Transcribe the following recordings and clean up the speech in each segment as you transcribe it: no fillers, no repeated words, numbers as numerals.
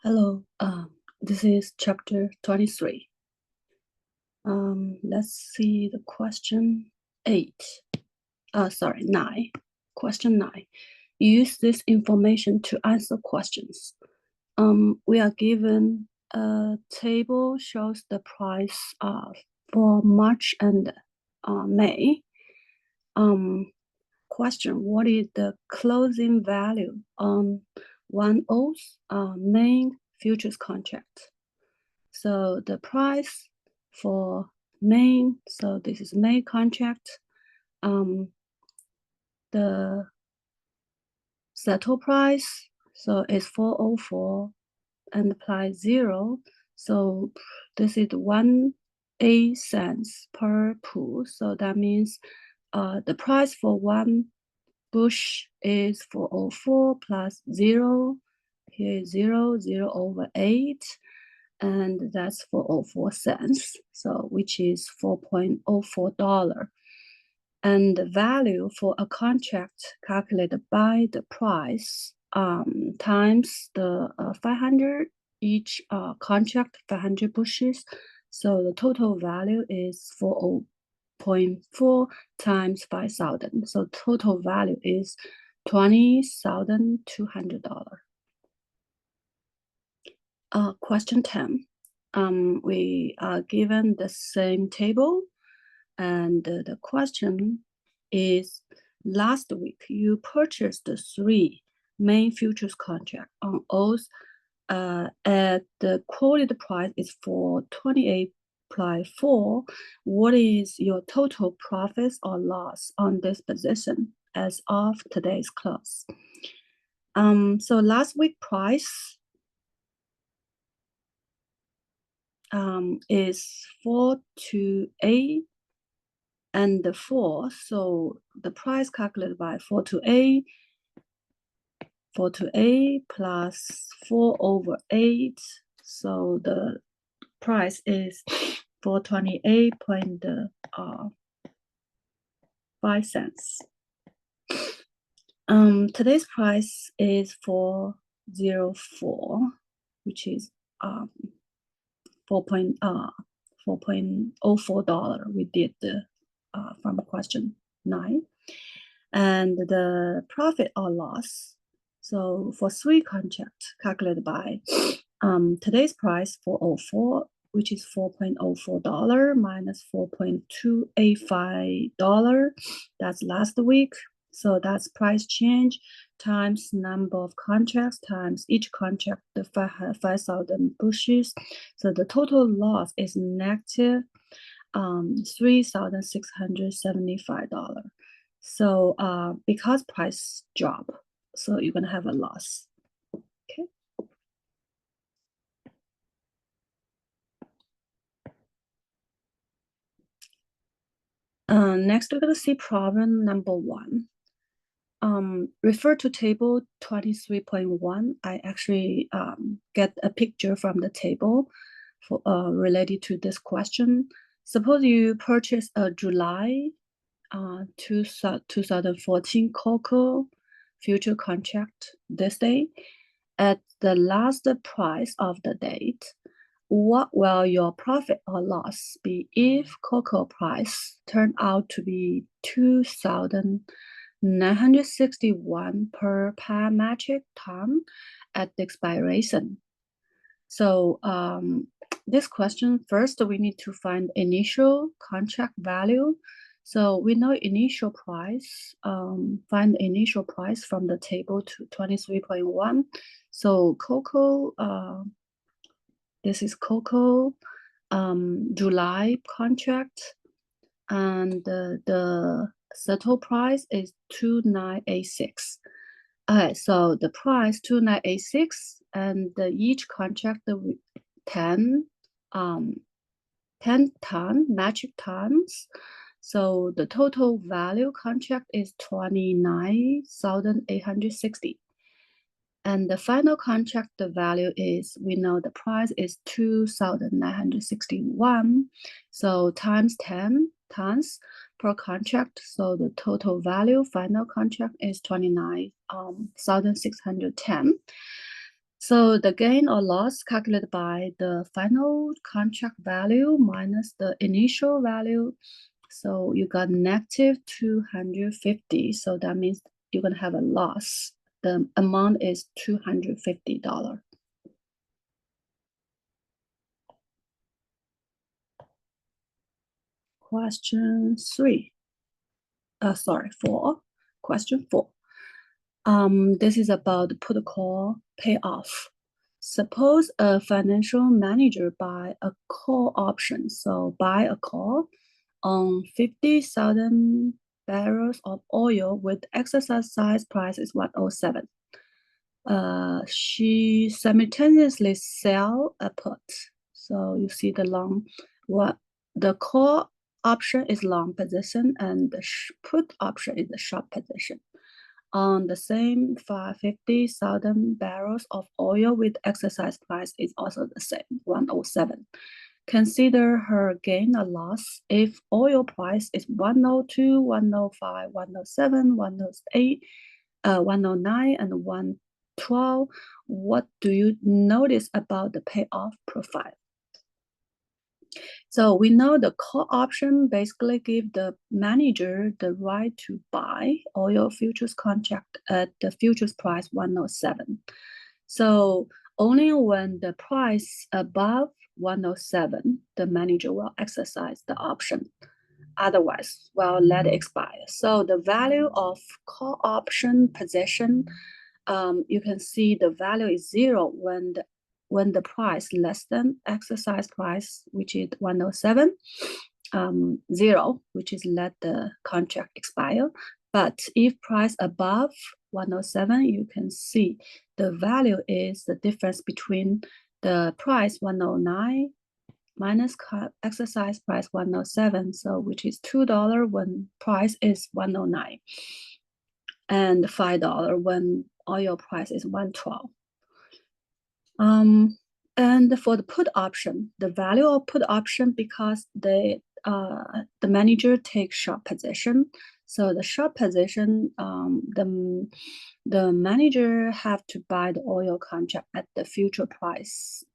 Hello, this is chapter 23. Let's see the question 9. Question 9. Use this information to answer questions. We are given a table shows the price for March and May. Question, what is the closing value on 1/0 main futures contract? So the price for main, so this is May contract. The settle price, so it's 404 and apply 0. So this is 1 cents per pool. So that means the price for one bush is 404 plus 0. Here is 0 over 8. And that's 404 cents, so which is $4.04. And the value for a contract calculated by the price times the 500, each contract 500 bushes. So the total value is 4.4 times 5,000. So total value is $20,200. Question 10. We are given the same table, and the question is, last week you purchased the 3 main futures contract on oath at the quoted price is for 28.4. What is your total profits or loss on this position as of today's close? So last week price is 4 to 8 and the 4. So the price calculated by 4 to 8 plus 4 over 8. So the price is 428.5 cents. Today's price is 404, which is $4.04. We did from question 9. And the profit or loss, so for 3 contracts calculated by today's price 404, which is $4.04 minus $4.285. That's last week. So that's price change times number of contracts times each contract, the 5,000 bushes. So the total loss is negative $3,675. So because price drop, so you're gonna have a loss. Okay. Next, we're gonna see problem number 1. Refer to table 23.1. I actually get a picture from the table for related to this question. Suppose you purchase a July 2014 cocoa future contract this day at the last price of the date. What will your profit or loss be if cocoa price turn out to be 2,961 per metric ton at the expiration? So this question, first we need to find initial contract value. So we know initial price, find the initial price from the table to 23.1. So cocoa, this is cocoa July contract, and the settle price is 2,986. So the price 2,986, and each contract 10 metric tons. So the total value contract is 29,860. And the final contract, the value is, we know the price is 2,961. So times 10 tons per contract. So the total value final contract is 29,610. So the gain or loss calculated by the final contract value minus the initial value. So you got negative 250. So that means you're gonna have a loss. The amount is $250. Question 4. Question 4. This is about the put call payoff. Suppose a financial manager buy a call option. So buy a call on 50,000 barrels of oil with exercise price is 107. She simultaneously sell a put. So you see the call option is long position and the put option is the short position. On the same 50,000 barrels of oil with exercise price is also the same, 107. Consider her gain or loss if oil price is 102, 105, 107, 108, 109, and 112. What do you notice about the payoff profile? So we know the call option basically give the manager the right to buy oil futures contract at the futures price 107. So only when the price above 107, the manager will exercise the option. Otherwise, well, let it expire. So the value of call option position, you can see the value is 0 when the price less than exercise price, which is 107, 0, which is let the contract expire. But if price above 107, you can see the value is the difference between the price 109 minus exercise price 107, so which is $2 when price is 109, and $5 when oil price is 112. And for the put option, the value of put option, because the manager takes short position, so the short position, the manager have to buy the oil contract at the future price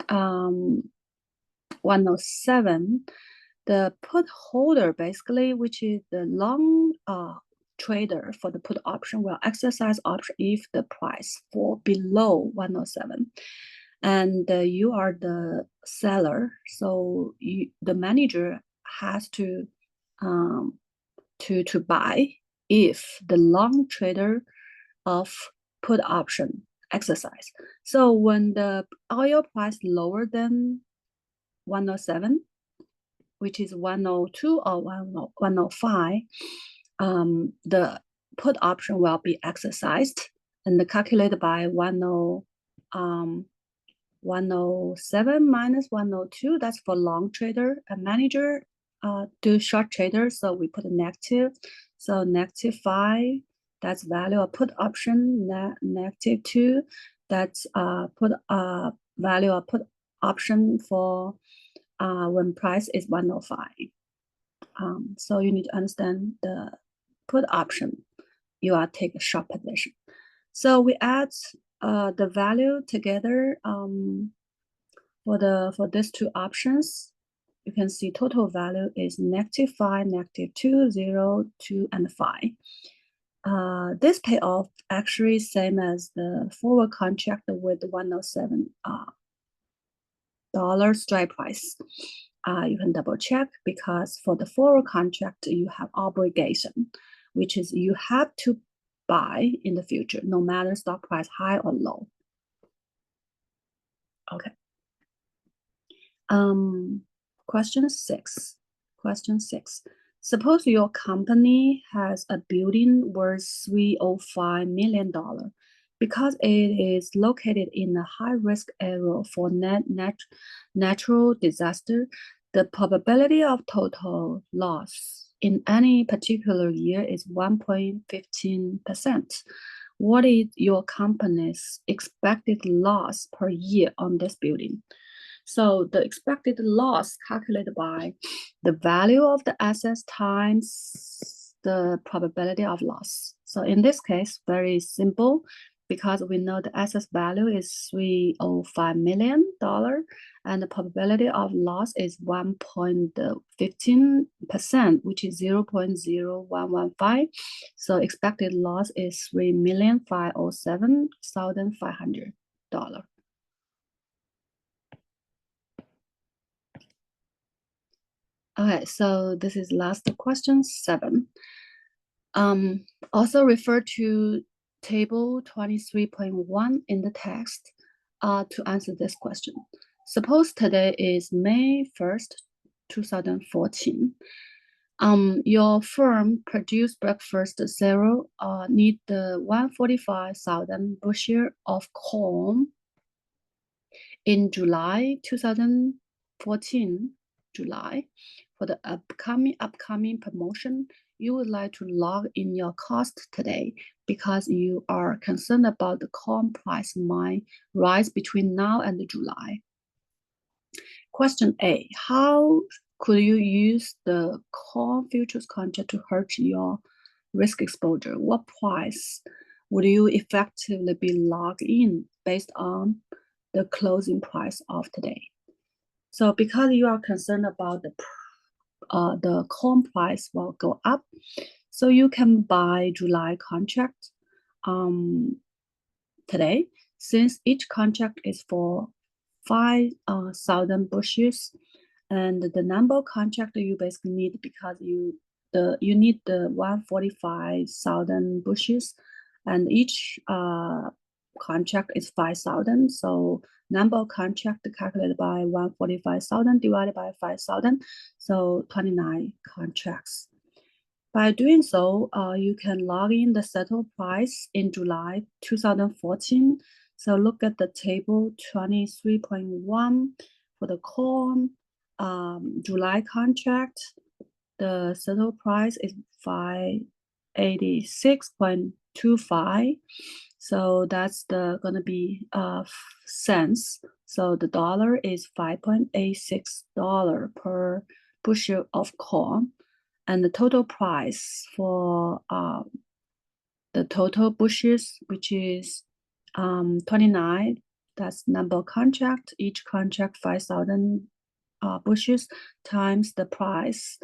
107. The put holder, basically, which is the long trader for the put option, will exercise option if the price fall below 107. And you are the seller, so the manager has to buy if the long trader of put option exercise. So when the oil price lower than 107, which is 102 or 105, the put option will be exercised and calculated by 107 minus 102. That's for long trader. A manager do short trader, so we put a negative. So negative 5, that's value of put option. Negative 2, that's value of put option for when price is 105. So you need to understand the put option. You are take a short position. So we add the value together for these two options. You can see total value is -5, -2, 0, 2, and 5. This payoff actually same as the forward contract with 107 dollar strike price. You can double check, because for the forward contract, you have obligation, which is you have to buy in the future, no matter stock price high or low. Okay. Question 6. Suppose your company has a building worth $305 million. Because it is located in a high-risk area for natural disaster, the probability of total loss in any particular year is 1.15%. What is your company's expected loss per year on this building? So the expected loss calculated by the value of the assets times the probability of loss. So in this case, very simple, because we know the asset value is $305 million, and the probability of loss is 1.15%, which is 0.0115. So expected loss is $3,507,500. Okay, so this is last question 7. Also refer to table 23.1 in the text to answer this question. Suppose today is May 1st, 2014. Your firm produced breakfast cereal need the 145,000 bushel of corn in July 2014, July. For the upcoming promotion, you would like to log in your cost today because you are concerned about the corn price might rise between now and July. Question A, how could you use the corn futures contract to hedge your risk exposure? What price would you effectively be logged in based on the closing price of today? So because you are concerned about the corn price will go up, so you can buy July contract today, since each contract is for 5,000 bushels, and the number of contract you basically need because you need the 145,000 bushels, and each contract is 5,000. So number of contract calculated by 145,000 divided by 5,000, so 29 contracts. By doing so, you can log in the settle price in July 2014. So look at the table 23.1 for the corn July contract. The settle price is 586.25. So that's gonna be cents. So the dollar is $5.86 per bushel of corn. And the total price for the total bushels, which is 29, that's number of contract, each contract 5,000 bushels times the price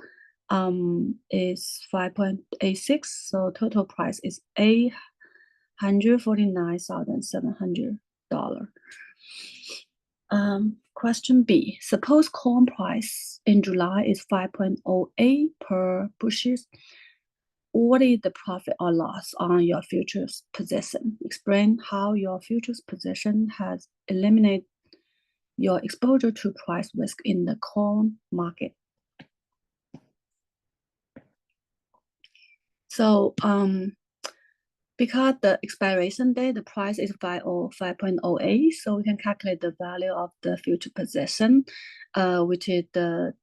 is 5.86, so total price is $849,700. Question B, suppose corn price in July is 5.08 per bushel. What is the profit or loss on your futures position? Explain how your futures position has eliminated your exposure to price risk in the corn market. So because the expiration date, the price is 5.08, so we can calculate the value of the future position, which is the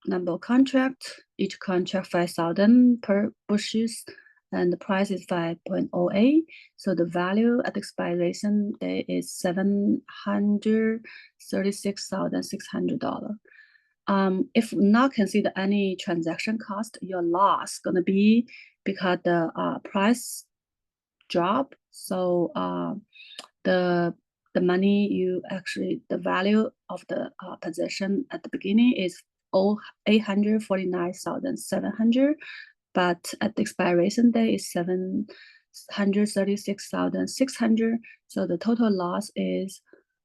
number of contract, each contract 5,000 per bushels, and the price is 5.08. So the value at the expiration date is $736,600. If not consider any transaction cost, your loss gonna be because the price drop. So the money you actually, the value of the position at the beginning is $849,700, but at the expiration date is $736,600. So the total loss is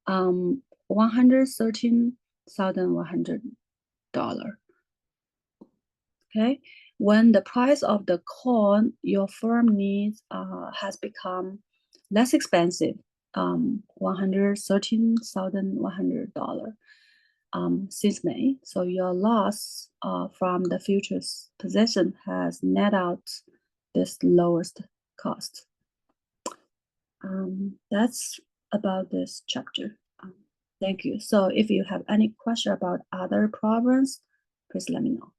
$113,100. Okay, when the price of the corn your firm needs has become less expensive, $113,100 since May. So your loss from the futures position has net out this lowest cost. That's about this chapter. Thank you. So if you have any question about other problems, please let me know.